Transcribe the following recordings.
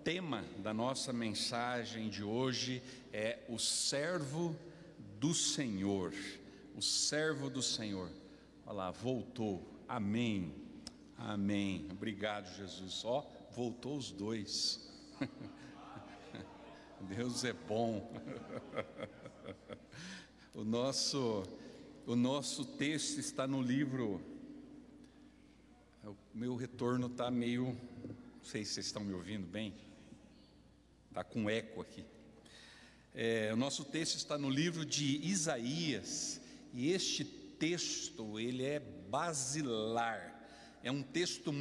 tema da nossa mensagem de hoje é o servo do Senhor. O servo do Senhor. Olha lá, voltou. Amém. Amém. Obrigado, Jesus. Ó, voltou os dois. Deus é bom. O nosso texto está no livro. O meu retorno está meio, não sei se vocês estão me ouvindo bem, está com eco aqui. O nosso texto está no livro de Isaías, e este texto, ele é basilar, é um texto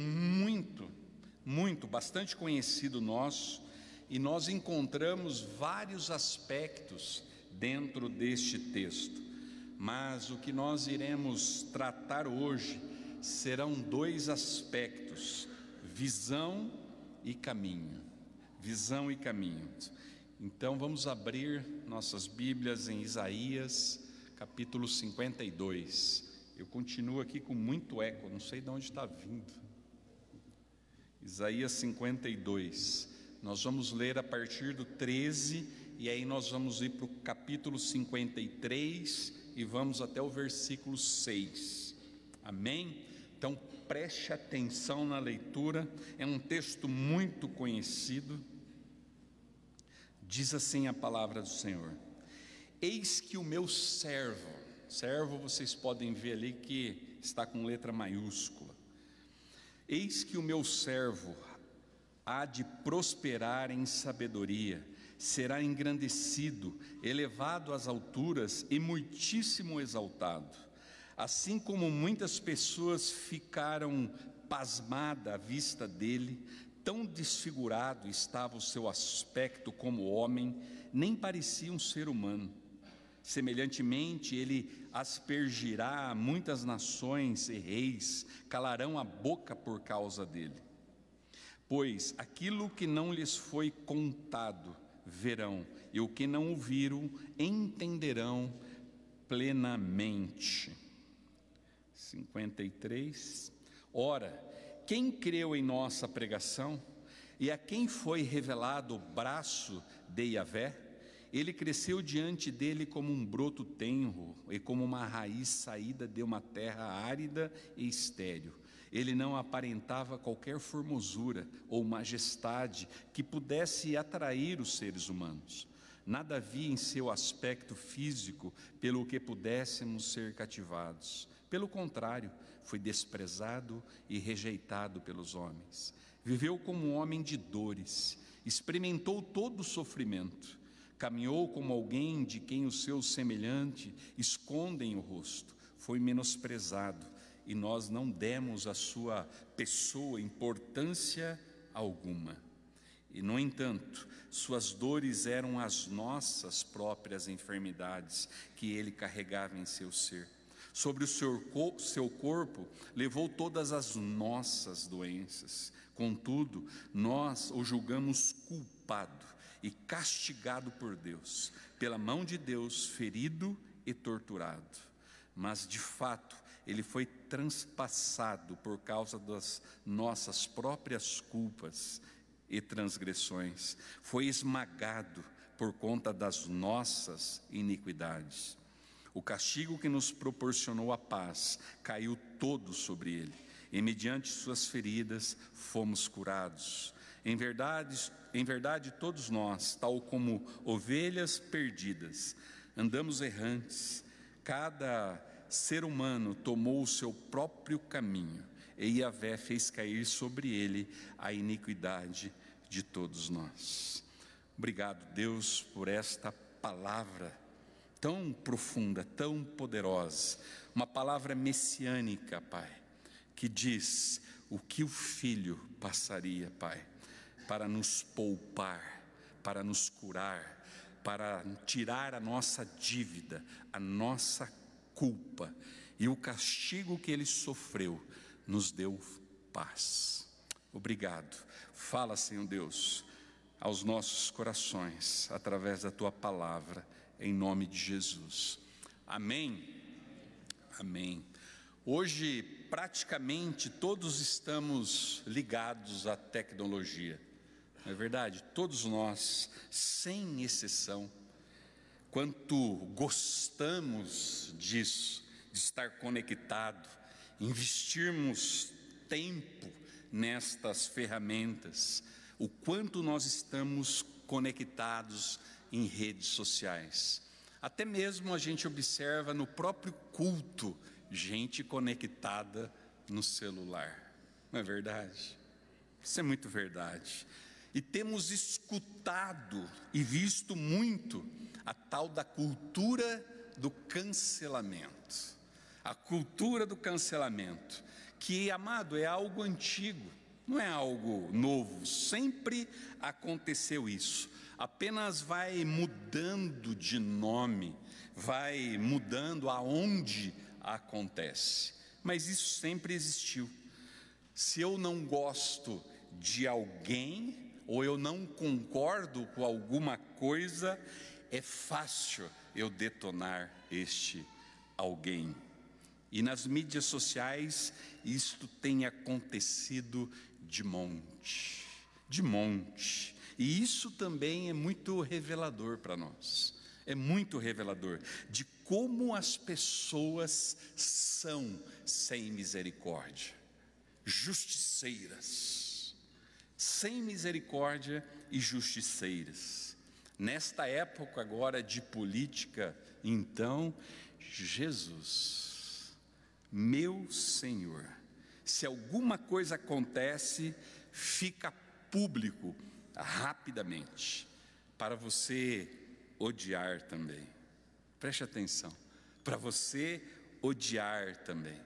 bastante conhecido nosso, e nós encontramos vários aspectos dentro deste texto, mas o que nós iremos tratar hoje serão dois aspectos: visão e caminho. Visão e caminho. Então vamos abrir nossas Bíblias em Isaías, capítulo 52. Eu continuo aqui com muito eco, não sei de onde está vindo. Isaías 52. Nós vamos ler a partir do 13, e aí nós vamos ir para o capítulo 53 e vamos até o versículo 6. Amém? Então preste atenção na leitura, é um texto muito conhecido. Diz assim a palavra do Senhor: eis que o meu servo vocês podem ver ali que está com letra maiúscula. Eis que o meu servo há de prosperar em sabedoria, será engrandecido, elevado às alturas e muitíssimo exaltado. Assim como muitas pessoas ficaram pasmadas à vista dele, tão desfigurado estava o seu aspecto como homem, nem parecia um ser humano. Semelhantemente, ele aspergirá muitas nações e reis, calarão a boca por causa dele. Pois aquilo que não lhes foi contado, verão, e o que não ouviram, entenderão plenamente. 53. Ora, quem creu em nossa pregação, e a quem foi revelado o braço de Yahvé? Ele cresceu diante dele como um broto tenro, e como uma raiz saída de uma terra árida e estéril. Ele não aparentava qualquer formosura ou majestade que pudesse atrair os seres humanos. Nada havia em seu aspecto físico pelo que pudéssemos ser cativados. Pelo contrário, foi desprezado e rejeitado pelos homens. Viveu como um homem de dores, experimentou todo o sofrimento. Caminhou como alguém de quem os seus semelhantes escondem o rosto. Foi menosprezado, e nós não demos à sua pessoa importância alguma. E no entanto, suas dores eram as nossas próprias enfermidades que ele carregava em seu ser. Sobre o seu corpo levou todas as nossas doenças. Contudo, nós o julgamos culpado e castigado por Deus, pela mão de Deus, ferido e torturado. Mas de fato, ele foi transpassado por causa das nossas próprias culpas e transgressões, foi esmagado por conta das nossas iniquidades. O castigo que nos proporcionou a paz caiu todo sobre ele, e mediante suas feridas fomos curados. Em verdade, todos nós, tal como ovelhas perdidas, andamos errantes. Cada ser humano tomou o seu próprio caminho, e Yahvé fez cair sobre ele a iniquidade de todos nós. Obrigado, Deus, por esta palavra tão profunda, tão poderosa, uma palavra messiânica, Pai, que diz o que o Filho passaria, Pai, para nos poupar, para nos curar, para tirar a nossa dívida, a nossa culpa, e o castigo que ele sofreu nos deu paz. Obrigado. Fala, Senhor Deus, aos nossos corações através da tua palavra, em nome de Jesus. Amém. Amém. Hoje praticamente todos estamos ligados à tecnologia. não é verdade? Todos nós, sem exceção, quanto gostamos disso, de estar conectado, investirmos tempo nestas ferramentas, o quanto nós estamos conectados em redes sociais. Até mesmo a gente observa no próprio culto, gente conectada no celular, não é verdade? Isso é muito verdade. E temos escutado e visto muito a tal da cultura do cancelamento. A cultura do cancelamento, que, amado, é algo antigo, não é algo novo, sempre aconteceu isso. Apenas vai mudando de nome, vai mudando aonde acontece, mas isso sempre existiu. Se eu não gosto de alguém, ou eu não concordo com alguma coisa, é fácil eu detonar este alguém. E nas mídias sociais, isto tem acontecido de monte, de monte. E isso também é muito revelador para nós. É muito revelador de como as pessoas são sem misericórdia, justiceiras, sem misericórdia e justiceiras. Nesta época agora de política, então, Jesus, meu Senhor, se alguma coisa acontece, fica público rapidamente, para você odiar também. Preste atenção, para você odiar também,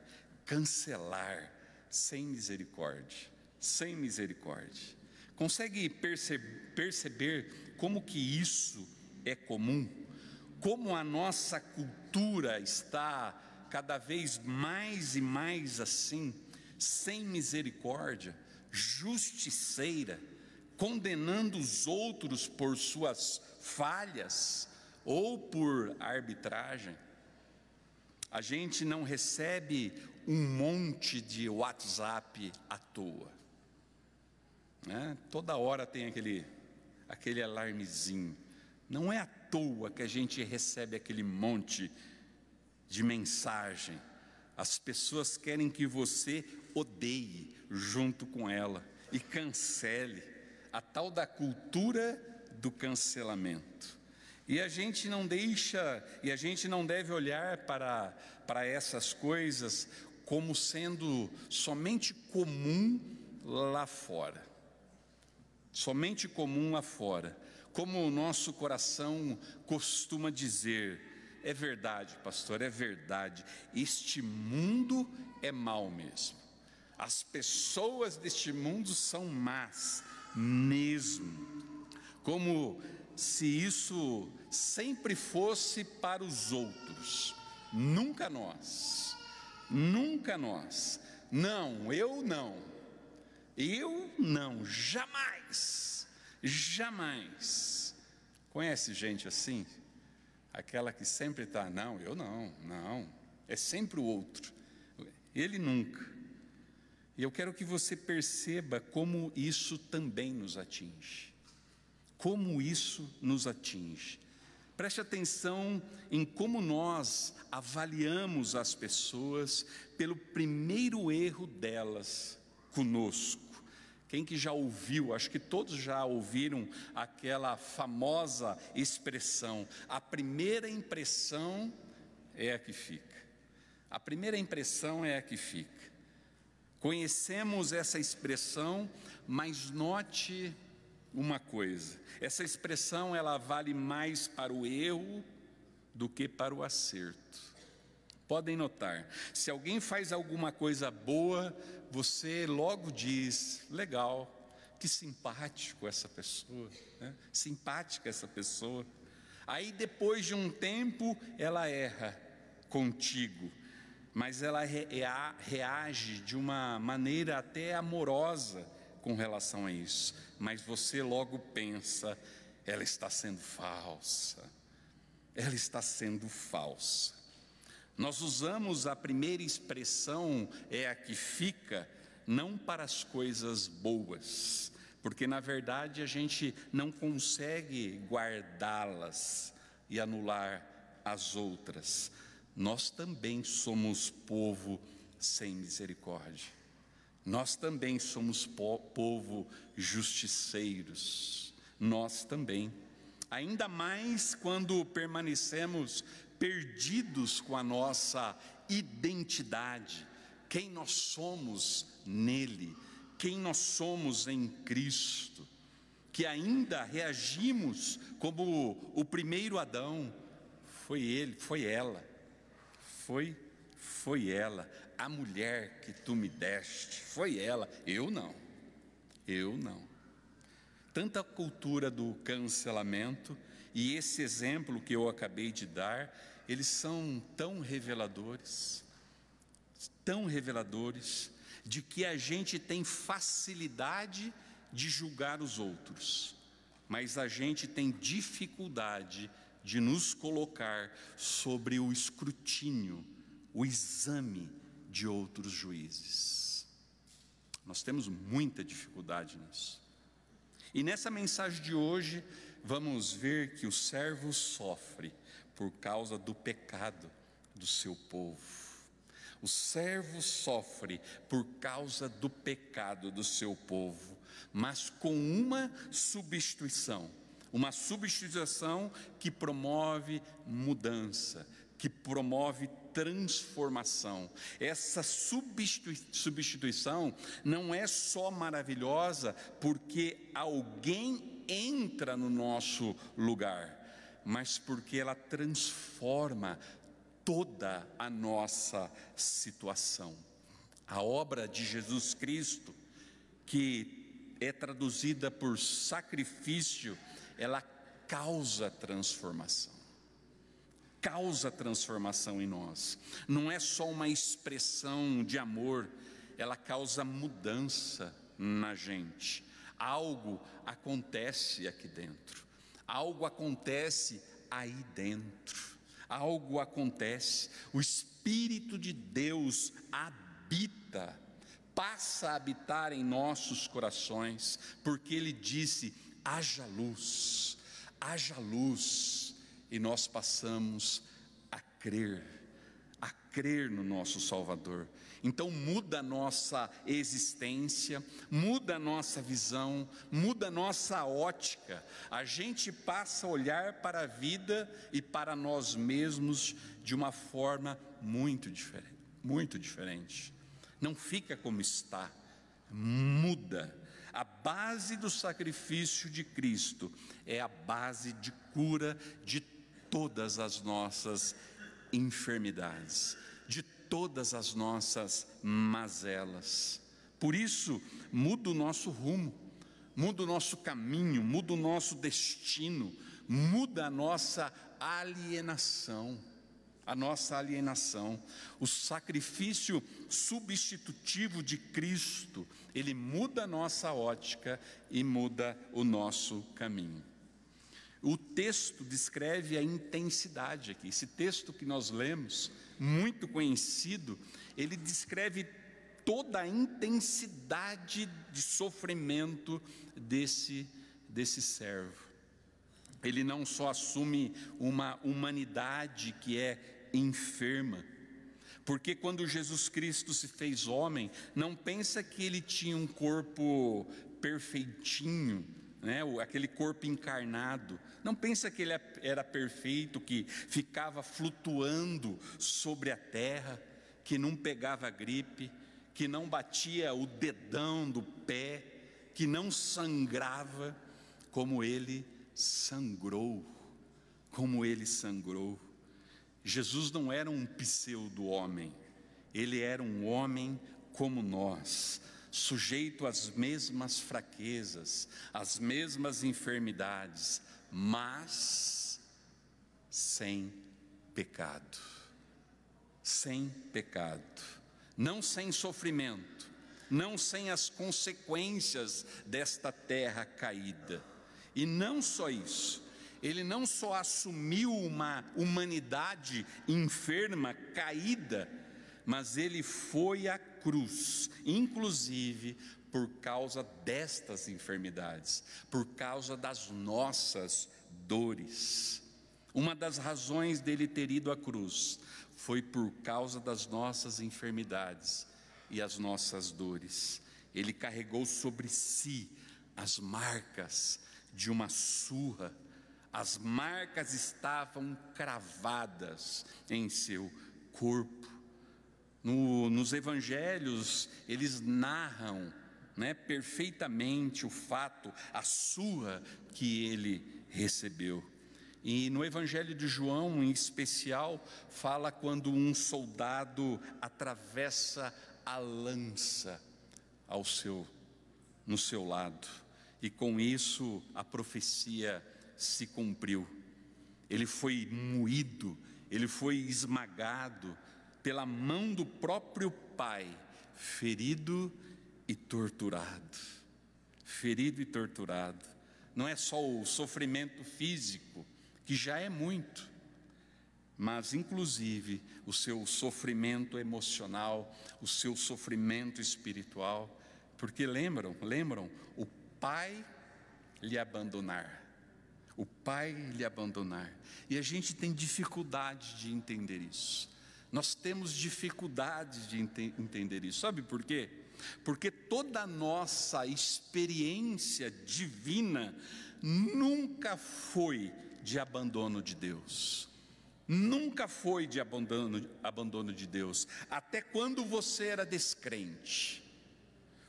cancelar, sem misericórdia, sem misericórdia. Consegue perceber como que isso é comum? Como a nossa cultura está cada vez mais e mais assim, sem misericórdia, justiceira, condenando os outros por suas falhas ou por arbitragem. A gente não recebe um monte de WhatsApp à toa, né? Toda hora tem aquele alarmezinho. Não é à toa que a gente recebe aquele monte de mensagem. As pessoas querem que você odeie junto com ela e cancele, a tal da cultura do cancelamento. E a gente não deve olhar para essas coisas como sendo somente comum lá fora. Somente comum lá fora. Como o nosso coração costuma dizer, é verdade, pastor, é verdade, este mundo é mau mesmo. As pessoas deste mundo são más mesmo. Como se isso sempre fosse para os outros, nunca nós, nunca nós. Não, eu não, jamais, jamais. Conhece gente assim? Aquela que sempre está, não, eu não, é sempre o outro, ele nunca. E eu quero que você perceba como isso também nos atinge. Como isso nos atinge. Preste atenção em como nós avaliamos as pessoas pelo primeiro erro delas conosco. Quem que já ouviu, acho que todos já ouviram aquela famosa expressão, a primeira impressão é a que fica. A primeira impressão é a que fica. Conhecemos essa expressão, mas note uma coisa, essa expressão ela vale mais para o erro do que para o acerto. Podem notar, se alguém faz alguma coisa boa, você logo diz, legal, que simpático essa pessoa, né? Simpática essa pessoa. Aí depois de um tempo ela erra contigo, mas ela reage de uma maneira até amorosa com relação a isso, mas você logo pensa, ela está sendo falsa, ela está sendo falsa. Nós usamos a primeira expressão, é a que fica, não para as coisas boas, porque na verdade a gente não consegue guardá-las e anular as outras. Nós também somos povo sem misericórdia. Nós também somos povo justiceiros. Nós também. Ainda mais quando permanecemos perdidos com a nossa identidade, quem nós somos nele, quem nós somos em Cristo, que ainda reagimos como o primeiro Adão. Foi ele, foi ela, foi ela, a mulher que tu me deste, foi ela, eu não. Tanta cultura do cancelamento, e esse exemplo que eu acabei de dar, eles são tão reveladores de que a gente tem facilidade de julgar os outros, mas a gente tem dificuldade de nos colocar sobre o escrutínio, o exame de outros juízes. Nós temos muita dificuldade nisso. E nessa mensagem de hoje, vamos ver que o servo sofre por causa do pecado do seu povo. O servo sofre por causa do pecado do seu povo, mas com uma substituição que promove mudança, que promove transformação. Essa substituição não é só maravilhosa porque alguém entra no nosso lugar, mas porque ela transforma toda a nossa situação. A obra de Jesus Cristo, que é traduzida por sacrifício, ela causa transformação em nós. Não é só uma expressão de amor, ela causa mudança na gente. Algo acontece aqui dentro, algo acontece aí dentro, algo acontece. O Espírito de Deus passa a habitar em nossos corações, porque Ele disse: haja luz, e nós passamos a crer no nosso Salvador. Então muda a nossa existência, muda a nossa visão, muda a nossa ótica. A gente passa a olhar para a vida e para nós mesmos de uma forma muito diferente. Não fica como está, muda. A base do sacrifício de Cristo é a base de cura de todas as nossas enfermidades, de todas as nossas mazelas. Por isso, muda o nosso rumo, muda o nosso caminho, muda o nosso destino, muda a nossa alienação. O sacrifício substitutivo de Cristo, ele muda a nossa ótica e muda o nosso caminho. O texto descreve a intensidade aqui. Esse texto que nós lemos, muito conhecido, ele descreve toda a intensidade de sofrimento desse servo. Ele não só assume uma humanidade que é enferma, porque quando Jesus Cristo se fez homem, não pensa que ele tinha um corpo perfeitinho, né? Aquele corpo encarnado. Não pensa que ele era perfeito, que ficava flutuando sobre a terra, que não pegava gripe, que não batia o dedão do pé, que não sangrava, como ele sangrou. Jesus não era um pseudo-homem, ele era um homem como nós, sujeito às mesmas fraquezas, às mesmas enfermidades, mas sem pecado, não sem sofrimento, não sem as consequências desta terra caída. E não só isso, ele não só assumiu uma humanidade enferma, caída, mas ele foi à cruz, inclusive por causa destas enfermidades, por causa das nossas dores. Uma das razões dele ter ido à cruz foi por causa das nossas enfermidades e as nossas dores. Ele carregou sobre si as marcas de uma surra. As marcas estavam cravadas em seu corpo. Nos evangelhos, eles narram, perfeitamente o fato, a surra que ele recebeu. E no evangelho de João, em especial, fala quando um soldado atravessa a lança no seu lado, e com isso a profecia se cumpriu. Ele foi moído, ele foi esmagado pela mão do próprio Pai, ferido e torturado. Ferido e torturado. Não é só o sofrimento físico, que já é muito, mas inclusive o seu sofrimento emocional, o seu sofrimento espiritual, porque lembram, o Pai lhe abandonar, o Pai lhe abandonar, e a gente tem dificuldade de entender isso, nós temos dificuldade de entender isso, sabe por quê? Porque toda a nossa experiência divina nunca foi de abandono de Deus, nunca foi de abandono de Deus. Até quando você era descrente,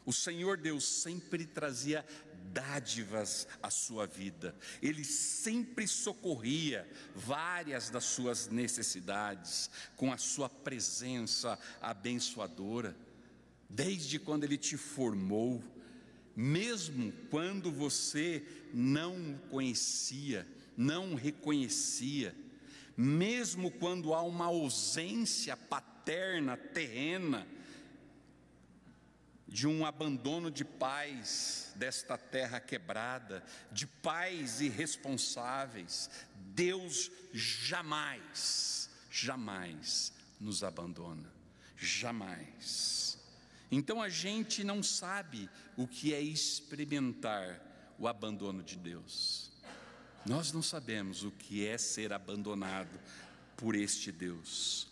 o Senhor Deus sempre trazia dádivas à sua vida, Ele sempre socorria várias das suas necessidades, com a sua presença abençoadora, desde quando Ele te formou, mesmo quando você não o conhecia, não o reconhecia, mesmo quando há uma ausência paterna, terrena, de um abandono de pais desta terra quebrada, de pais irresponsáveis, Deus jamais nos abandona, jamais. Então a gente não sabe o que é experimentar o abandono de Deus. Nós não sabemos o que é ser abandonado por este Deus.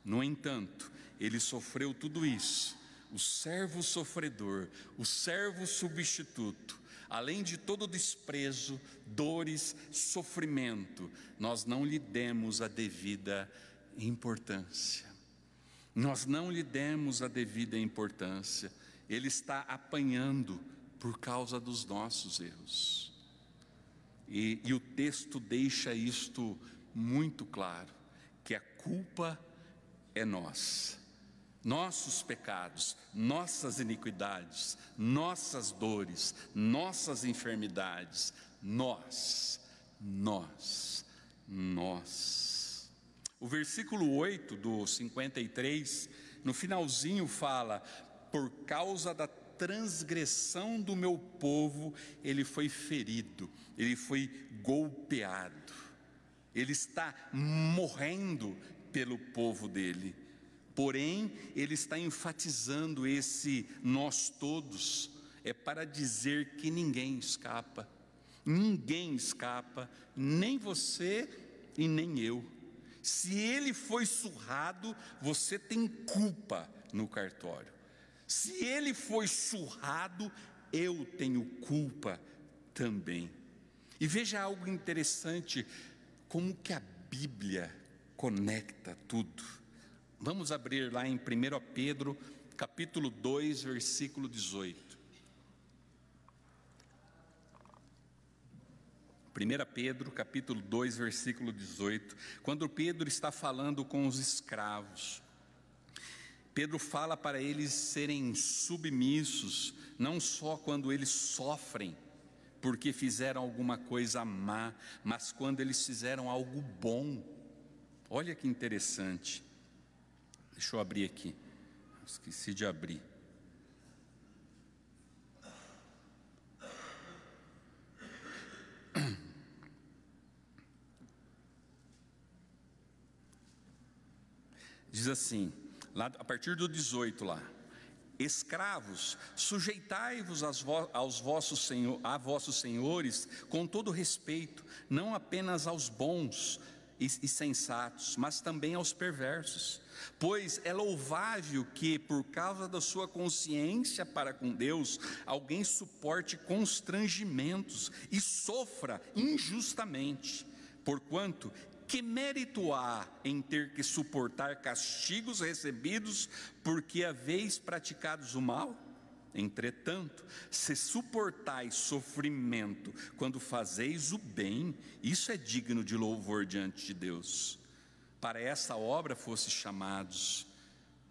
No entanto, Ele sofreu tudo isso, o servo sofredor, o servo substituto, além de todo desprezo, dores, sofrimento, nós não lhe demos a devida importância. Nós não lhe demos a devida importância. Ele está apanhando por causa dos nossos erros. E o texto deixa isto muito claro, que a culpa é nossa. Nossos pecados, nossas iniquidades, nossas dores, nossas enfermidades, nós. O versículo 8 do 53, no finalzinho fala: por causa da transgressão do meu povo, ele foi ferido, ele foi golpeado, ele está morrendo pelo povo dele. Porém, ele está enfatizando esse nós todos, é para dizer que ninguém escapa, nem você e nem eu. Se ele foi surrado, você tem culpa no cartório. Se ele foi surrado, eu tenho culpa também. E veja algo interessante, como que a Bíblia conecta tudo. Vamos abrir lá em 1 Pedro, capítulo 2, versículo 18. 1 Pedro, capítulo 2, versículo 18. Quando Pedro está falando com os escravos, Pedro fala para eles serem submissos, não só quando eles sofrem, porque fizeram alguma coisa má, mas quando eles fizeram algo bom. Olha que interessante. Deixa eu abrir aqui, esqueci de abrir. Diz assim, lá, a partir do 18 lá: Escravos, sujeitai-vos a vossos senhores com todo respeito, não apenas aos bons e sensatos, mas também aos perversos. Pois é louvável que, por causa da sua consciência para com Deus, alguém suporte constrangimentos e sofra injustamente. Porquanto, que mérito há em ter que suportar castigos recebidos porque haveis praticados o mal? Entretanto, se suportais sofrimento quando fazeis o bem, isso é digno de louvor diante de Deus. Para essa obra fostes chamados,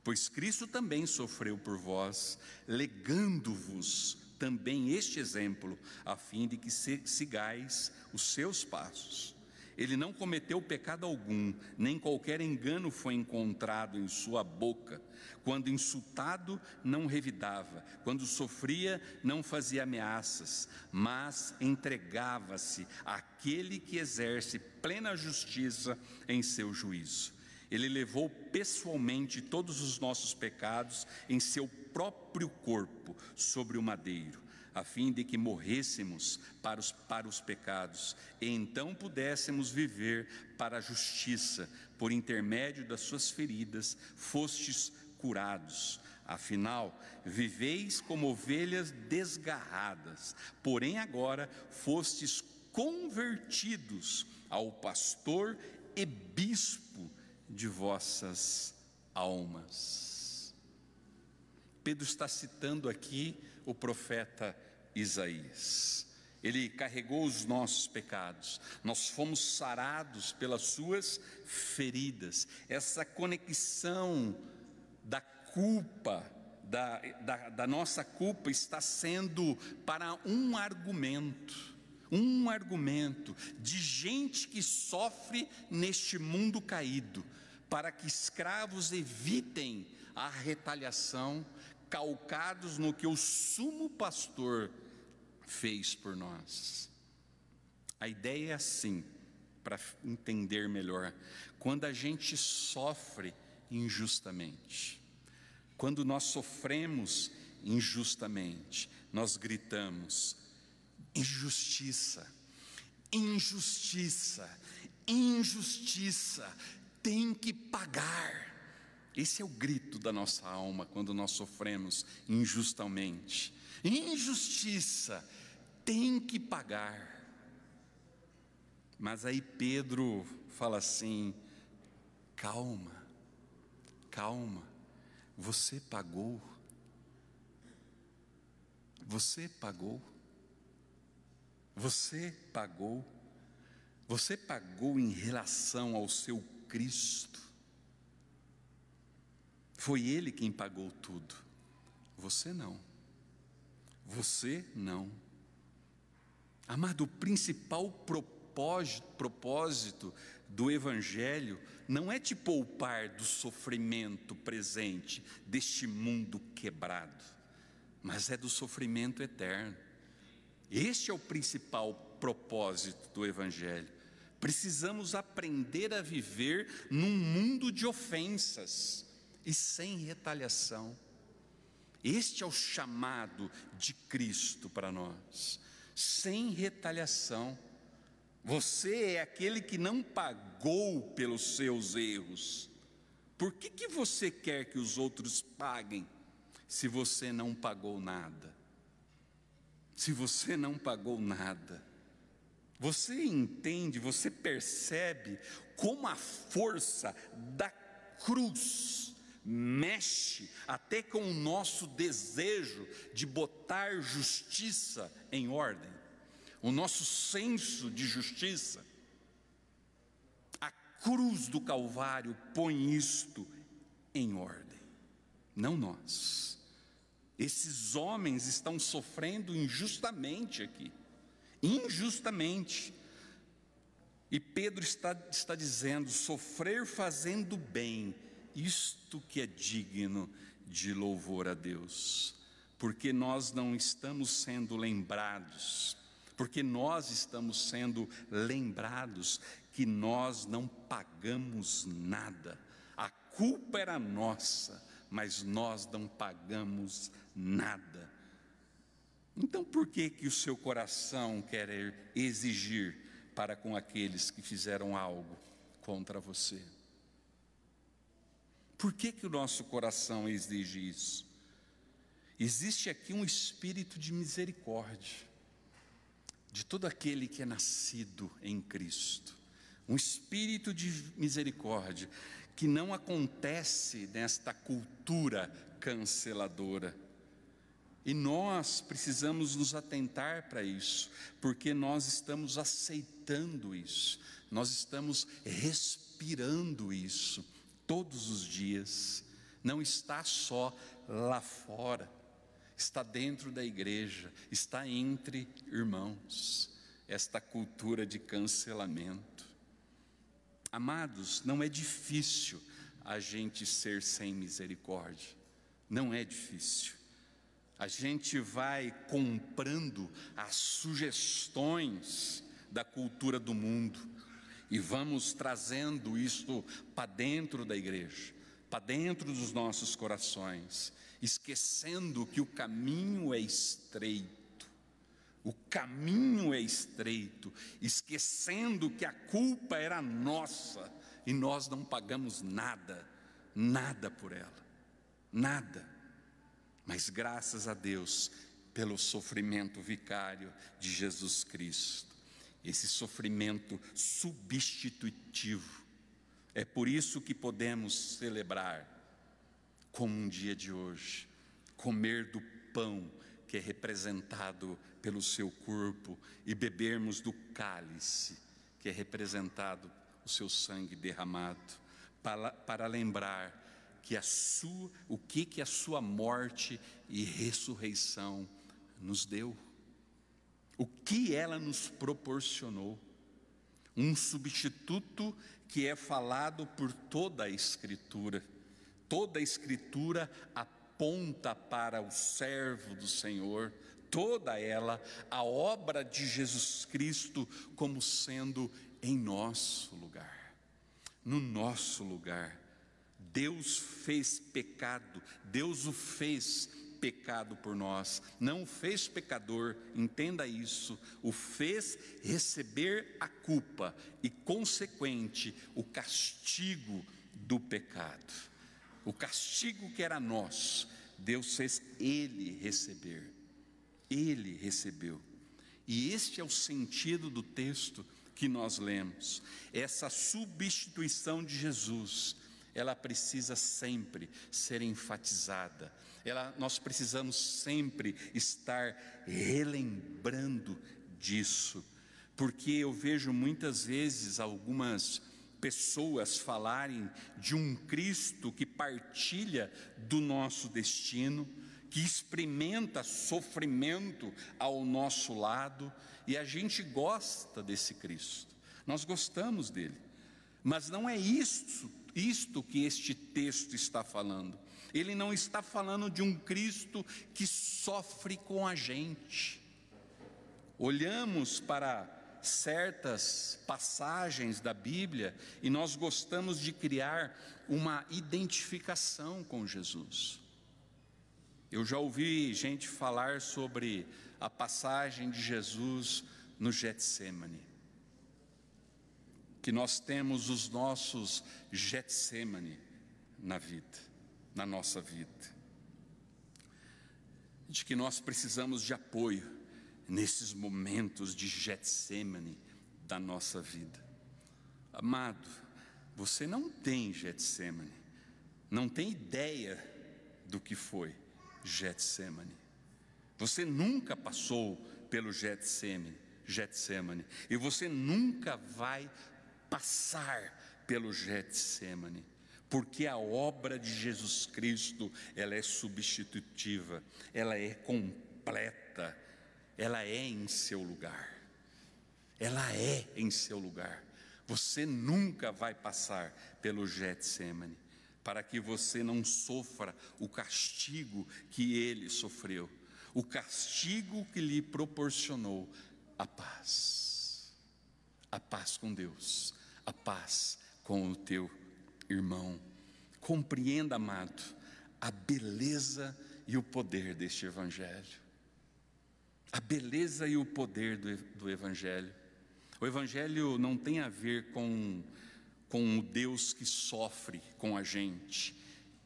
pois Cristo também sofreu por vós, legando-vos também este exemplo, a fim de que sigais os seus passos. Ele não cometeu pecado algum, nem qualquer engano foi encontrado em sua boca. Quando insultado, não revidava, quando sofria, não fazia ameaças, mas entregava-se àquele que exerce plena justiça em seu juízo. Ele levou pessoalmente todos os nossos pecados em seu próprio corpo sobre o madeiro, a fim de que morrêssemos para os pecados, e então pudéssemos viver para a justiça. Por intermédio das suas feridas fostes curados. Afinal, viveis como ovelhas desgarradas, porém agora fostes convertidos ao pastor e bispo de vossas almas. Pedro está citando aqui o profeta Isaías. Ele carregou os nossos pecados, nós fomos sarados pelas suas feridas. Essa conexão da culpa, da nossa culpa, está sendo para um argumento de gente que sofre neste mundo caído, para que escravos evitem a retaliação, calcados no que o sumo pastor fez por nós. A ideia é assim, para entender melhor: quando a gente sofre injustamente, quando nós sofremos injustamente, nós gritamos: injustiça, injustiça, injustiça, tem que pagar. Esse é o grito da nossa alma quando nós sofremos injustamente. Injustiça, tem que pagar. Mas aí Pedro fala assim: calma, calma, você pagou, você pagou, você pagou, você pagou em relação ao seu Cristo. Foi Ele quem pagou tudo, você não, você não. Amado, o principal propósito do Evangelho não é te poupar do sofrimento presente deste mundo quebrado, mas é do sofrimento eterno. Este é o principal propósito do Evangelho. Precisamos aprender a viver num mundo de ofensas e sem retaliação. Este é o chamado de Cristo para nós, sem retaliação. Você é aquele que não pagou pelos seus erros. Por que você quer que os outros paguem, se você não pagou nada? Se você não pagou nada, você entende, você percebe como a força da cruz mexe até com o nosso desejo de botar justiça em ordem, o nosso senso de justiça. A cruz do Calvário põe isto em ordem, não nós. Esses homens estão sofrendo injustamente aqui, injustamente. E Pedro está dizendo: sofrer fazendo bem, isto que é digno de louvor a Deus, porque nós não estamos sendo lembrados, porque nós estamos sendo lembrados que nós não pagamos nada, a culpa era nossa, mas nós não pagamos nada. Então por que o seu coração quer exigir para com aqueles que fizeram algo contra você? Por que o nosso coração exige isso? Existe aqui um espírito de misericórdia de todo aquele que é nascido em Cristo. Um espírito de misericórdia que não acontece nesta cultura canceladora. E nós precisamos nos atentar para isso, porque nós estamos aceitando isso, nós estamos respirando isso todos os dias. Não está só lá fora, está dentro da igreja, está entre irmãos, esta cultura de cancelamento. Amados, não é difícil a gente ser sem misericórdia, não é difícil. A gente vai comprando as sugestões da cultura do mundo e vamos trazendo isto para dentro da igreja, para dentro dos nossos corações, esquecendo que o caminho é estreito. O caminho é estreito, esquecendo que a culpa era nossa e nós não pagamos nada, nada por ela, nada. Mas graças a Deus pelo sofrimento vicário de Jesus Cristo, esse sofrimento substitutivo. É por isso que podemos celebrar, como um dia de hoje, comer do pão que é representado pelo seu corpo e bebermos do cálice que é representado o seu sangue derramado, para lembrar que o que a sua morte e ressurreição nos deu, o que ela nos proporcionou. Um substituto que é falado por toda a Escritura. Toda a Escritura aponta para o servo do Senhor, toda ela, a obra de Jesus Cristo como sendo em nosso lugar, no nosso lugar. Deus fez pecado, Deus o fez pecado por nós, não o fez pecador, entenda isso, o fez receber a culpa e consequente o castigo do pecado. O castigo que era nosso, Deus fez Ele receber. Ele recebeu. E este é o sentido do texto que nós lemos. Essa substituição de Jesus, ela precisa sempre ser enfatizada. Nós precisamos sempre estar relembrando disso. Porque eu vejo muitas vezes algumas pessoas falarem de um Cristo que partilha do nosso destino, que experimenta sofrimento ao nosso lado, e a gente gosta desse Cristo, nós gostamos dele, mas não é isto que este texto está falando. Ele não está falando de um Cristo que sofre com a gente. Olhamos para certas passagens da Bíblia e nós gostamos de criar uma identificação com Jesus. Eu já ouvi gente falar sobre a passagem de Jesus no Getsêmani, que nós temos os nossos Getsêmani na vida, na nossa vida, de que nós precisamos de apoio nesses momentos de Getsêmani da nossa vida. Amado, você não tem Getsêmani, não tem ideia do que foi Getsêmani. Você nunca passou pelo Getsêmani, e você nunca vai passar pelo Getsêmani, porque a obra de Jesus Cristo, ela é substitutiva, ela é completa, ela é em seu lugar, ela é em seu lugar. Você nunca vai passar pelo Getsêmani, para que você não sofra o castigo que ele sofreu, o castigo que lhe proporcionou a paz com Deus, a paz com o teu irmão. Compreenda, amado, a beleza e o poder deste Evangelho. A beleza e o poder do Evangelho. O Evangelho não tem a ver com o Deus que sofre com a gente,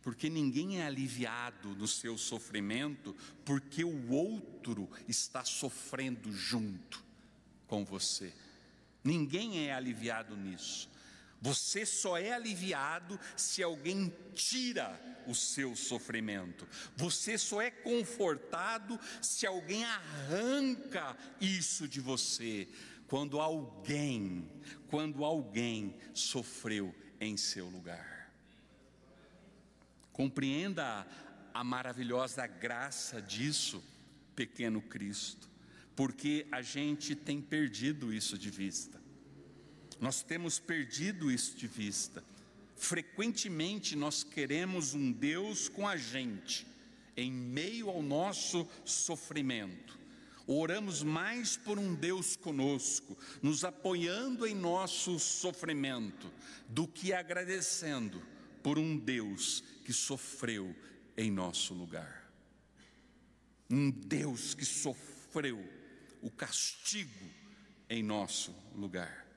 porque ninguém é aliviado no seu sofrimento, porque o outro está sofrendo junto com você. Ninguém é aliviado nisso. Você só é aliviado se alguém tira o seu sofrimento. Você só é confortado se alguém arranca isso de você. Quando alguém sofreu em seu lugar. Compreenda a maravilhosa graça disso, pequeno Cristo, porque a gente tem perdido isso de vista. Nós temos perdido isso de vista. Frequentemente nós queremos um Deus com a gente, em meio ao nosso sofrimento. Oramos mais por um Deus conosco, nos apoiando em nosso sofrimento, do que agradecendo por um Deus que sofreu em nosso lugar. Um Deus que sofreu o castigo em nosso lugar.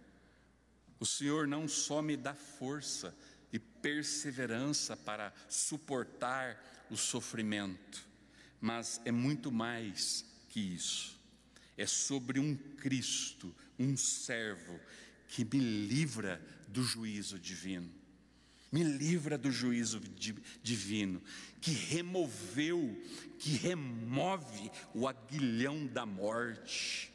O Senhor não só me dá força e perseverança para suportar o sofrimento, mas é muito mais que isso. É sobre um Cristo, um servo, que me livra do juízo divino. Me livra do juízo divino, que remove o aguilhão da morte,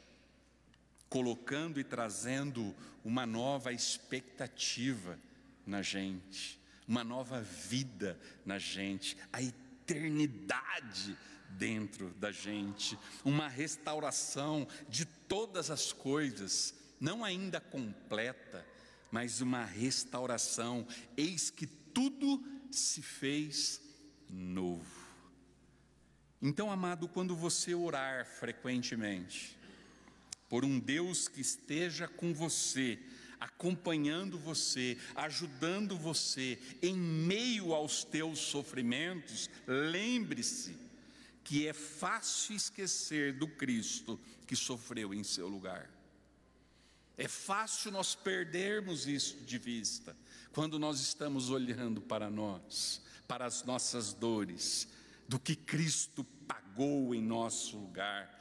colocando e trazendo uma nova expectativa na gente, uma nova vida na gente, a eternidade dentro da gente, uma restauração de todas as coisas, não ainda completa, mas uma restauração. Eis que tudo se fez novo. Então, amado, quando você orar frequentemente por um Deus que esteja com você, acompanhando você, ajudando você em meio aos teus sofrimentos, lembre-se que é fácil esquecer do Cristo que sofreu em seu lugar. É fácil nós perdermos isso de vista quando nós estamos olhando para nós, para as nossas dores, do que Cristo pagou em nosso lugar,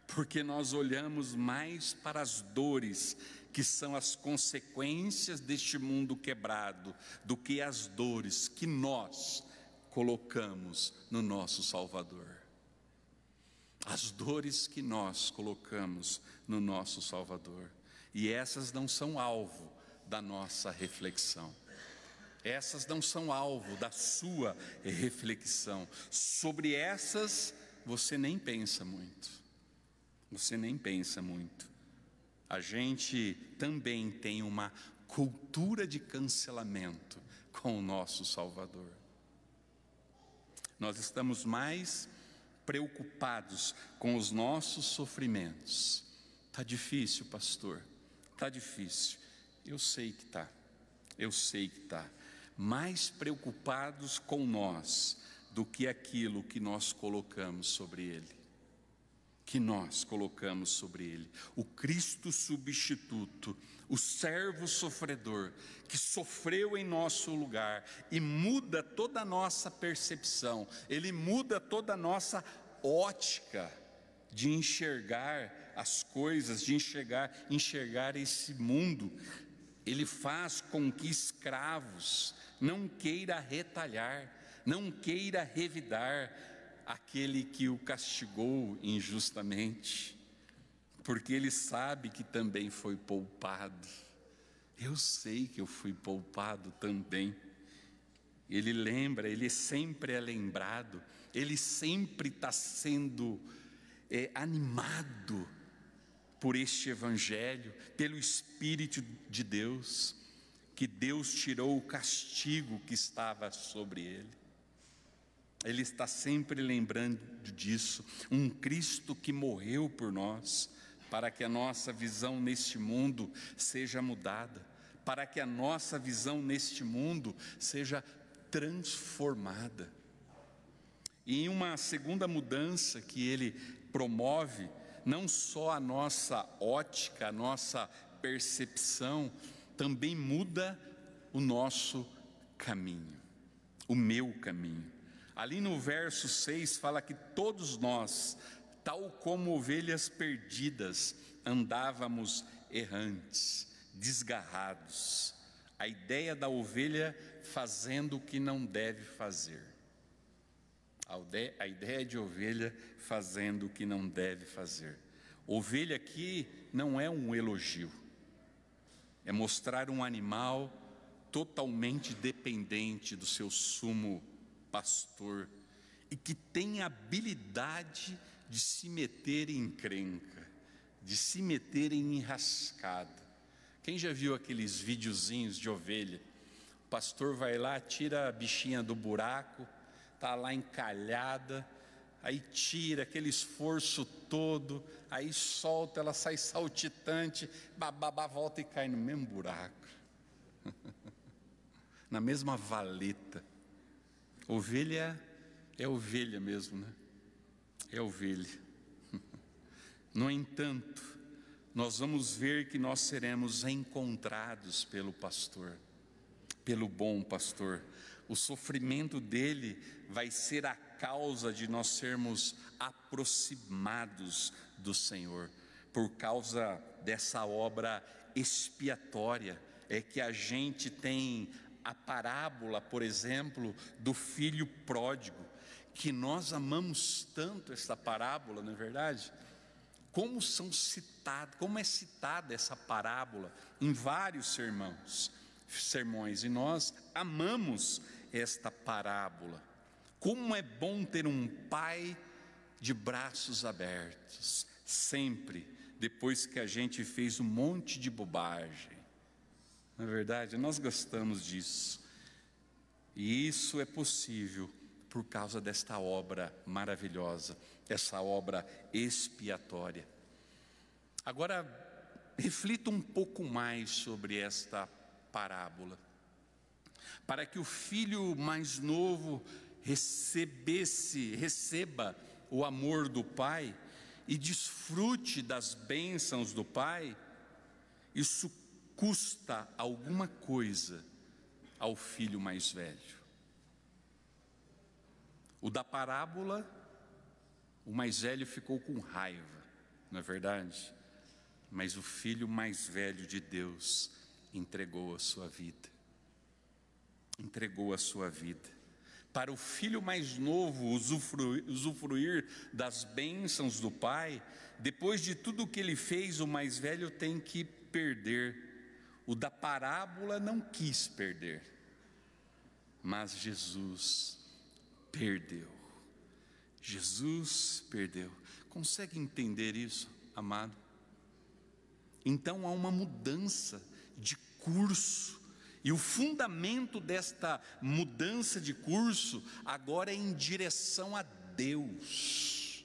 porque nós olhamos mais para as dores que são as consequências deste mundo quebrado, do que as dores que nós colocamos no nosso Salvador. As dores que nós colocamos no nosso Salvador. E essas não são alvo da nossa reflexão. Essas não são alvo da sua reflexão. Sobre essas você nem pensa muito. Você nem pensa muito. A gente também tem uma cultura de cancelamento com o nosso Salvador. Nós estamos mais preocupados com os nossos sofrimentos. Está difícil, pastor. Está difícil. Eu sei que está. Eu sei que está. Mais preocupados com nós do que aquilo que nós colocamos sobre Ele. Que nós colocamos sobre Ele. O Cristo substituto, o servo sofredor, que sofreu em nosso lugar e muda toda a nossa percepção. Ele muda toda a nossa ótica de enxergar as coisas, de enxergar esse mundo. Ele faz com que escravos não queira retalhar, não queira revidar aquele que o castigou injustamente, porque ele sabe que também foi poupado. Eu sei que eu fui poupado também. Ele lembra, ele sempre é lembrado, ele sempre está sendo animado por este Evangelho, pelo Espírito de Deus, que Deus tirou o castigo que estava sobre ele. Ele está sempre lembrando disso, um Cristo que morreu por nós, para que a nossa visão neste mundo seja mudada, para que a nossa visão neste mundo seja transformada. E em uma segunda mudança que ele promove, não só a nossa ótica, a nossa percepção, também muda o nosso caminho, o meu caminho. Ali no verso 6 fala que todos nós, tal como ovelhas perdidas, andávamos errantes, desgarrados. A ideia da ovelha fazendo o que não deve fazer. A ideia de ovelha fazendo o que não deve fazer. Ovelha aqui não é um elogio, é mostrar um animal totalmente dependente do seu sumo pastor e que tem a habilidade de se meter em encrenca, de se meter em enrascada. Quem já viu aqueles videozinhos de ovelha? O pastor vai lá, tira a bichinha do buraco, está lá encalhada, aí tira aquele esforço todo, aí solta, ela sai saltitante, bababá, volta e cai no mesmo buraco, na mesma valeta. Ovelha é ovelha mesmo, né? É ovelha. No entanto, nós vamos ver que nós seremos encontrados pelo pastor, pelo bom pastor. O sofrimento dele vai ser a causa de nós sermos aproximados do Senhor. Por causa dessa obra expiatória, é que a gente tem a parábola, por exemplo, do filho pródigo, que nós amamos tanto essa parábola, não é verdade? Como é citada essa parábola em vários sermões, e nós amamos esta parábola. Como é bom ter um pai de braços abertos, sempre, depois que a gente fez um monte de bobagem. Não é verdade? Nós gostamos disso. E isso é possível por causa desta obra maravilhosa, essa obra expiatória. Agora, reflita um pouco mais sobre esta parábola. Para que o filho mais novo receba o amor do pai e desfrute das bênçãos do pai, isso custa alguma coisa ao filho mais velho. O da parábola, o mais velho ficou com raiva, não é verdade? Mas o filho mais velho de Deus entregou a sua vida. Entregou a sua vida. Para o filho mais novo usufruir das bênçãos do pai, depois de tudo o que ele fez, o mais velho tem que perder. O da parábola não quis perder, mas Jesus perdeu. Jesus perdeu. Consegue entender isso, amado? Então há uma mudança de curso, e o fundamento desta mudança de curso agora é em direção a Deus.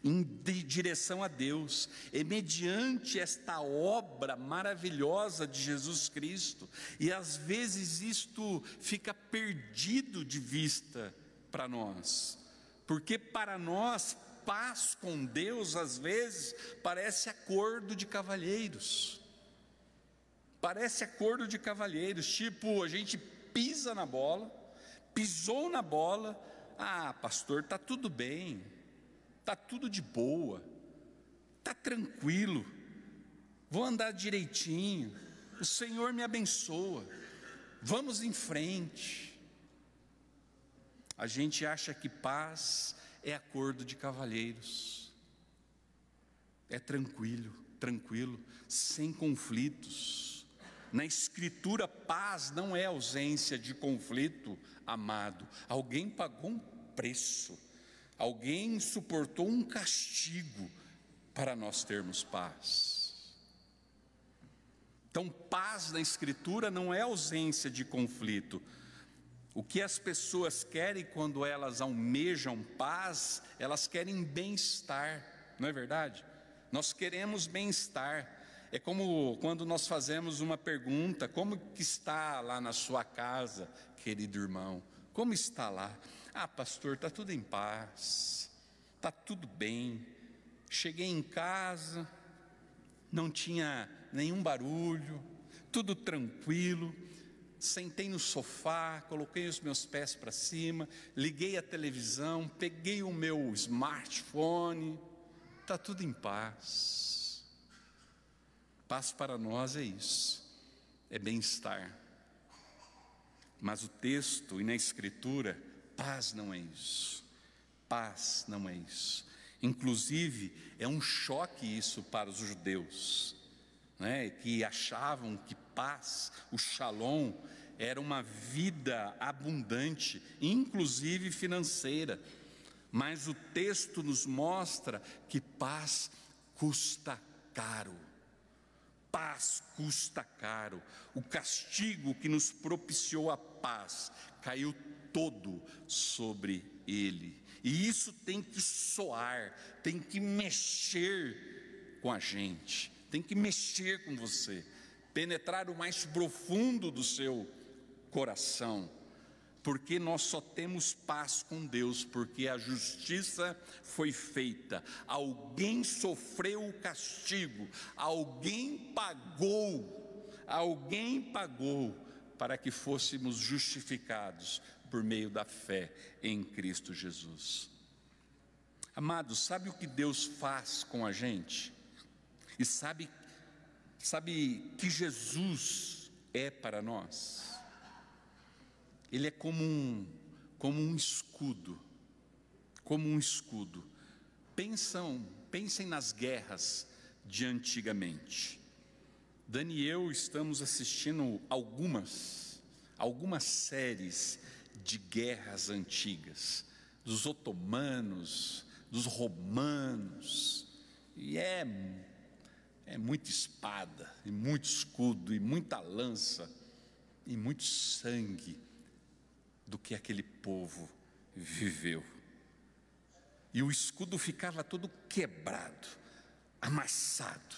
Em direção a Deus, é mediante esta obra maravilhosa de Jesus Cristo, e às vezes isto fica perdido de vista para nós, porque para nós paz com Deus às vezes parece acordo de cavalheiros. Parece acordo de cavalheiros, tipo, a gente pisa na bola, pisou na bola, pastor, está tudo bem, está tudo de boa, está tranquilo, vou andar direitinho, o Senhor me abençoa, vamos em frente. A gente acha que paz é acordo de cavalheiros, é tranquilo, sem conflitos. Na Escritura, paz não é ausência de conflito, amado. Alguém pagou um preço, alguém suportou um castigo para nós termos paz. Então, paz na Escritura não é ausência de conflito. O que as pessoas querem quando elas almejam paz, elas querem bem-estar, não é verdade? Nós queremos bem-estar. É como quando nós fazemos uma pergunta: como que está lá na sua casa, querido irmão? Como está lá? Ah, pastor, está tudo em paz, está tudo bem. Cheguei em casa, não tinha nenhum barulho, tudo tranquilo. Sentei no sofá, coloquei os meus pés para cima, liguei a televisão, peguei o meu smartphone, está tudo em paz. Paz para nós é isso, é bem-estar. Mas o texto e na Escritura, paz não é isso. Paz não é isso. Inclusive, é um choque isso para os judeus, né, que achavam que paz, o shalom, era uma vida abundante, inclusive financeira. Mas o texto nos mostra que paz custa caro. Paz custa caro. O castigo que nos propiciou a paz caiu todo sobre ele. E isso tem que soar, tem que mexer com a gente, tem que mexer com você, penetrar o mais profundo do seu coração. Porque nós só temos paz com Deus, porque a justiça foi feita, alguém sofreu o castigo, alguém pagou para que fôssemos justificados por meio da fé em Cristo Jesus. Amados, sabe o que Deus faz com a gente? E sabe que Jesus é para nós? Ele é como um escudo, como um escudo. Pensem nas guerras de antigamente. Dani e eu estamos assistindo algumas séries de guerras antigas, dos otomanos, dos romanos, e é muita espada, e muito escudo, e muita lança, e muito sangue do que aquele povo viveu. E o escudo ficava todo quebrado, amassado,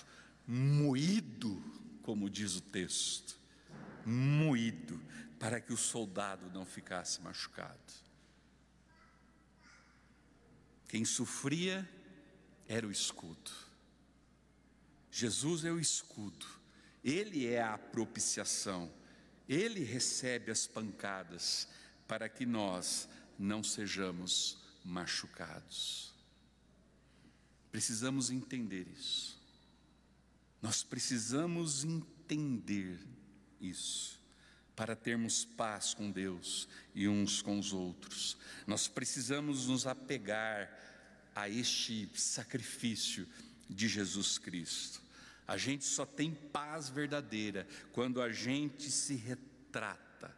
moído, como diz o texto, moído, para que o soldado não ficasse machucado. Quem sofria era o escudo. Jesus é o escudo, Ele é a propiciação, Ele recebe as pancadas para que nós não sejamos machucados. Precisamos entender isso. Nós precisamos entender isso para termos paz com Deus e uns com os outros. Nós precisamos nos apegar a este sacrifício de Jesus Cristo. A gente só tem paz verdadeira quando a gente se retrata,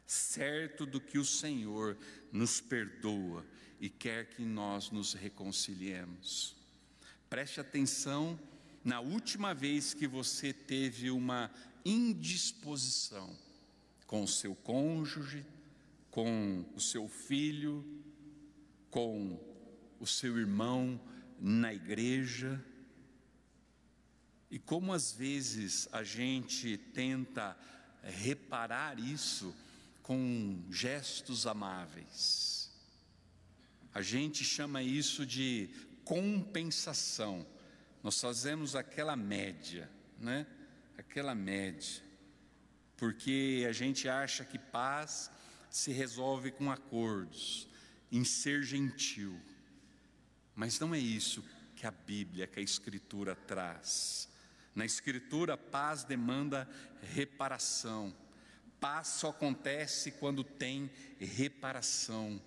certo do que o Senhor nos perdoa e quer que nós nos reconciliemos. Preste atenção na última vez que você teve uma indisposição com o seu cônjuge, com o seu filho, com o seu irmão na igreja. E como às vezes a gente tenta reparar isso com gestos amáveis. A gente chama isso de compensação. Nós fazemos aquela média, né? Aquela média. Porque a gente acha que paz se resolve com acordos, em ser gentil. Mas não é isso que a Bíblia, que a Escritura traz. Na Escritura, paz demanda reparação. Paz só acontece quando tem reparação.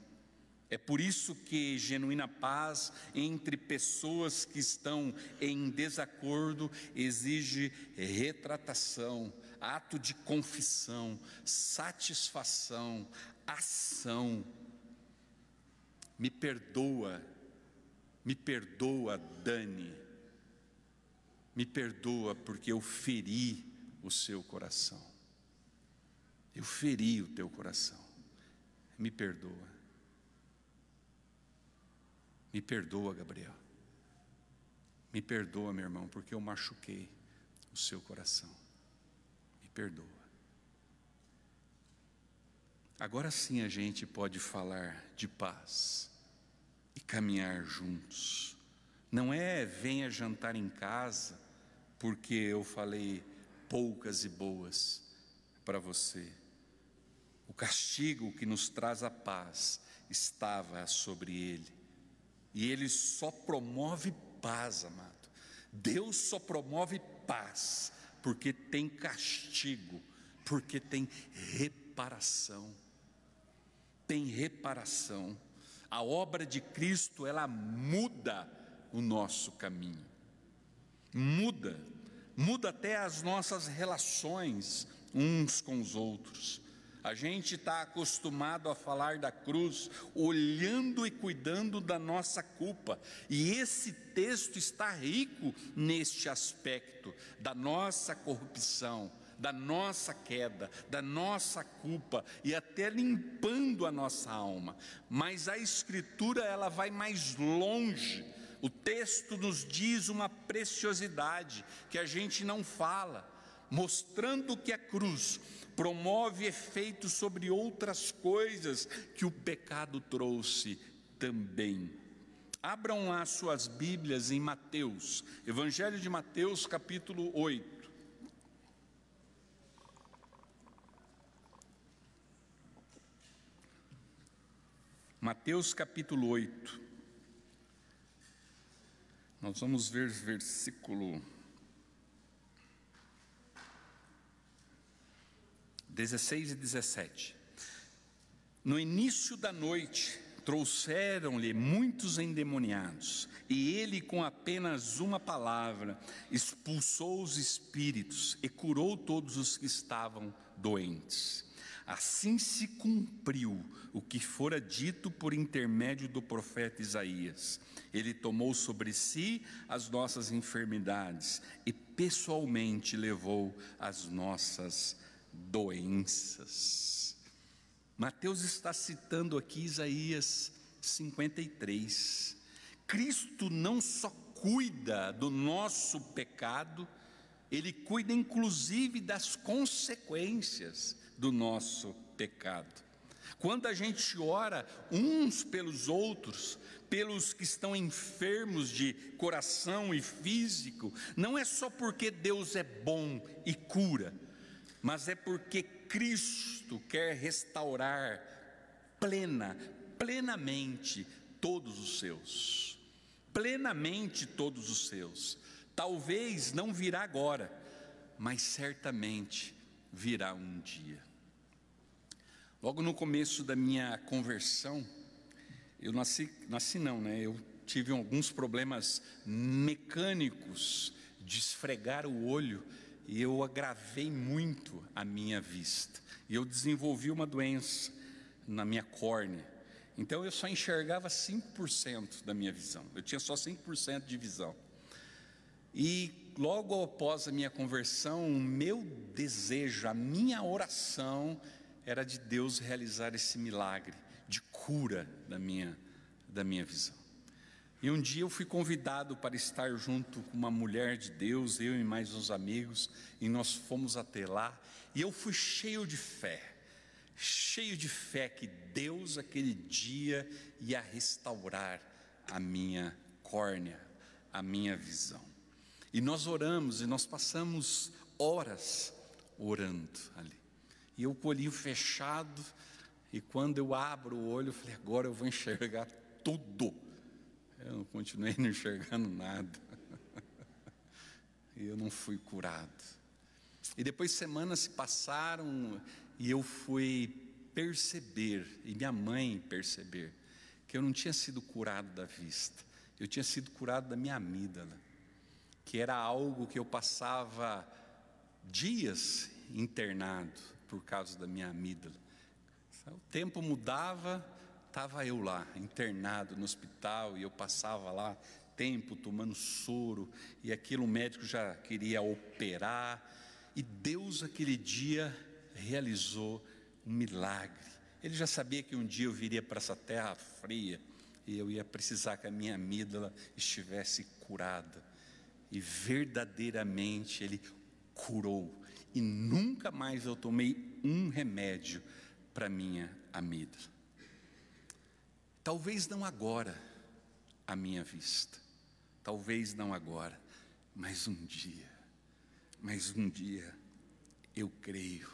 É por isso que genuína paz entre pessoas que estão em desacordo exige retratação, ato de confissão, satisfação, ação. Me perdoa, Dani, me perdoa porque eu feri o seu coração, eu feri o teu coração, me perdoa. Me perdoa, Gabriel. Me perdoa, meu irmão, porque eu machuquei o seu coração. Me perdoa. Agora sim a gente pode falar de paz e caminhar juntos. Não é venha jantar em casa, porque eu falei poucas e boas para você. O castigo que nos traz a paz estava sobre ele. E ele só promove paz, amado. Deus só promove paz porque tem castigo, porque tem reparação. Tem reparação. A obra de Cristo, ela muda o nosso caminho. Muda até as nossas relações uns com os outros. A gente está acostumado a falar da cruz, olhando e cuidando da nossa culpa, e esse texto está rico neste aspecto, da nossa corrupção, da nossa queda, da nossa culpa, e até limpando a nossa alma. Mas a Escritura, ela vai mais longe. O texto nos diz uma preciosidade que a gente não fala, mostrando que a cruz promove efeitos sobre outras coisas que o pecado trouxe também. Abram lá suas Bíblias em Mateus, Evangelho de Mateus, capítulo 8. Mateus capítulo 8. Nós vamos ver versículo 16 e 17. No início da noite, trouxeram-lhe muitos endemoniados, e ele, com apenas uma palavra, expulsou os espíritos e curou todos os que estavam doentes. Assim se cumpriu o que fora dito por intermédio do profeta Isaías. Ele tomou sobre si as nossas enfermidades e pessoalmente levou as nossas doenças. Mateus está citando aqui Isaías 53. Cristo não só cuida do nosso pecado, ele cuida inclusive das consequências do nosso pecado. Quando a gente ora uns pelos outros, pelos que estão enfermos de coração e físico, não é só porque Deus é bom e cura, mas é porque Cristo quer restaurar plenamente todos os seus. Plenamente todos os seus. Talvez não virá agora, mas certamente virá um dia. Logo no começo da minha conversão, eu eu tive alguns problemas mecânicos de esfregar o olho, e eu agravei muito a minha vista, e eu desenvolvi uma doença na minha córnea. Então eu só enxergava 5% da minha visão, eu tinha só 5% de visão. E logo após a minha conversão, o meu desejo, a minha oração era de Deus realizar esse milagre de cura da minha visão. E um dia eu fui convidado para estar junto com uma mulher de Deus, eu e mais uns amigos, e nós fomos até lá, e eu fui cheio de fé que Deus aquele dia ia restaurar a minha córnea, a minha visão. E nós oramos, e nós passamos horas orando ali. E eu com o olhinho fechado, e quando eu abro o olho, eu falei, agora eu vou enxergar tudo. Eu não continuei não enxergando nada. E eu não fui curado. E depois semanas se passaram, e eu fui perceber, e minha mãe perceber, que eu não tinha sido curado da vista, eu tinha sido curado da minha amígdala, que era algo que eu passava dias internado por causa da minha amígdala. O tempo mudava, estava eu lá, internado no hospital, e eu passava lá tempo tomando soro, e aquilo o médico já queria operar, e Deus aquele dia realizou um milagre. Ele já sabia que um dia eu viria para essa terra fria, e eu ia precisar que a minha amígdala estivesse curada, e verdadeiramente Ele curou, e nunca mais eu tomei um remédio para minha amida. Talvez não agora, à minha vista, talvez não agora, mas um dia eu creio.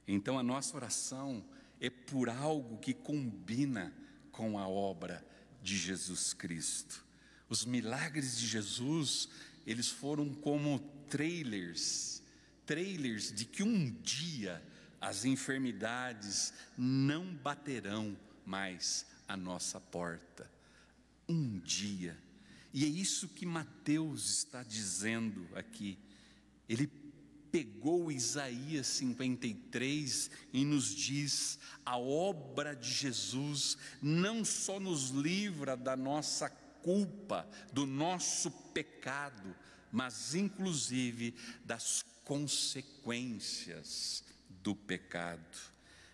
Então a nossa oração é por algo que combina com a obra de Jesus Cristo. Os milagres de Jesus, eles foram como trailers de que um dia as enfermidades não baterão mais a nossa porta. Um dia. E é isso que Mateus está dizendo aqui. Ele pegou Isaías 53 e nos diz: a obra de Jesus não só nos livra da nossa culpa, do nosso pecado, mas inclusive das consequências do pecado.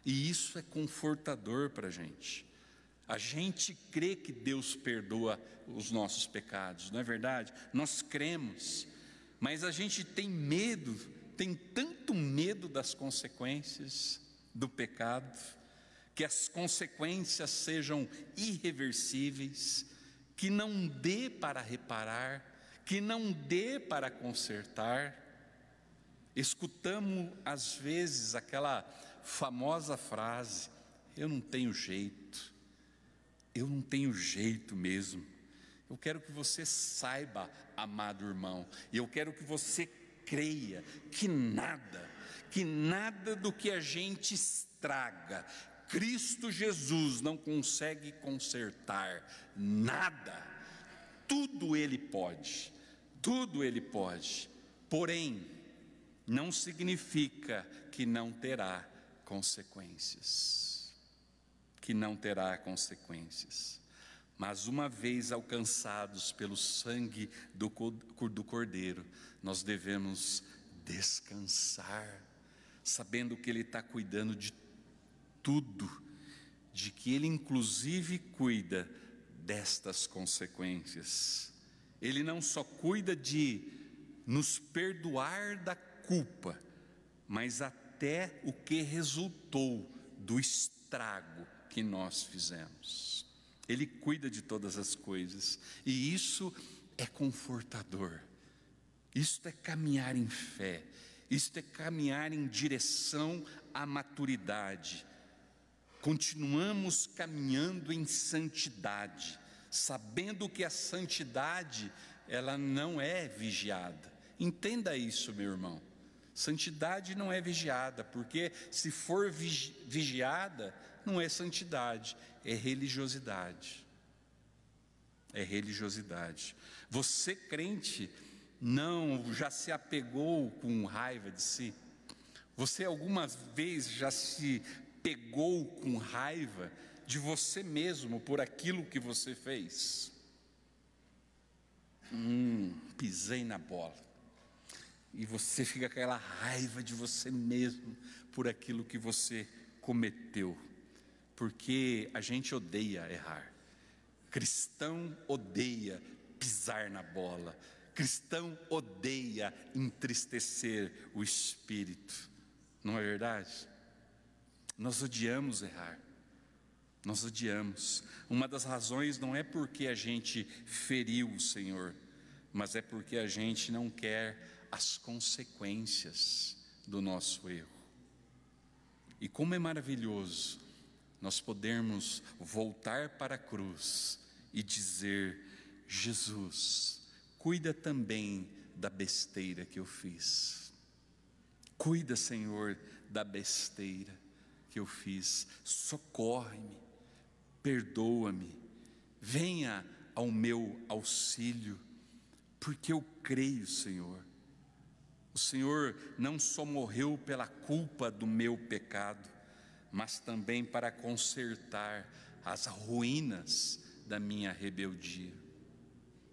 E isso é confortador para a gente. A gente crê que Deus perdoa os nossos pecados, não é verdade? Nós cremos, mas a gente tem medo, tem tanto medo das consequências do pecado, que as consequências sejam irreversíveis, que não dê para reparar, que não dê para consertar. Escutamos às vezes aquela famosa frase: eu não tenho jeito mesmo. Eu quero que você saiba, amado irmão, e eu quero que você creia que nada do que a gente estraga, Cristo Jesus não consegue consertar, nada. Tudo Ele pode, porém, não significa que não terá consequências, mas uma vez alcançados pelo sangue do Cordeiro, nós devemos descansar, sabendo que Ele está cuidando de tudo, de que Ele inclusive cuida destas consequências. Ele não só cuida de nos perdoar da culpa, mas até o que resultou do estrago que nós fizemos. Ele cuida de todas as coisas, e isso é confortador. Isto é caminhar em fé, isto é caminhar em direção à maturidade. Continuamos caminhando em santidade, sabendo que a santidade, ela não é vigiada. Entenda isso, meu irmão. Santidade não é vigiada, porque se for vigiada, não é santidade, é religiosidade. Você, crente, já se apegou com raiva de si? Você alguma vez já se pegou com raiva de você mesmo por aquilo que você fez? Pisei na bola. E você fica com aquela raiva de você mesmo por aquilo que você cometeu. Porque a gente odeia errar. Cristão odeia pisar na bola. Cristão odeia entristecer o espírito. Não é verdade? Nós odiamos errar. Nós odiamos. Uma das razões não é porque a gente feriu o Senhor, mas é porque a gente não quer as consequências do nosso erro. E como é maravilhoso nós podermos voltar para a cruz e dizer: Jesus, cuida também da besteira que eu fiz. Cuida, Senhor, da besteira que eu fiz. Socorre-me, perdoa-me, venha ao meu auxílio, porque eu creio, Senhor. O Senhor não só morreu pela culpa do meu pecado, mas também para consertar as ruínas da minha rebeldia.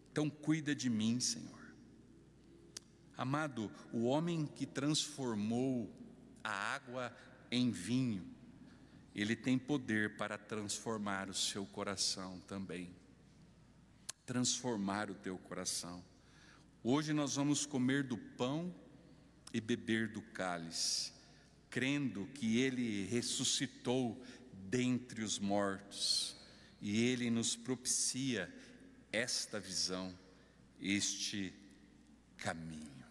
Então cuida de mim, Senhor. Amado, o homem que transformou a água em vinho, ele tem poder para transformar o seu coração também. Transformar o teu coração. Hoje nós vamos comer do pão e beber do cálice. crendo que Ele ressuscitou dentre os mortos, e Ele nos propicia esta visão, este caminho.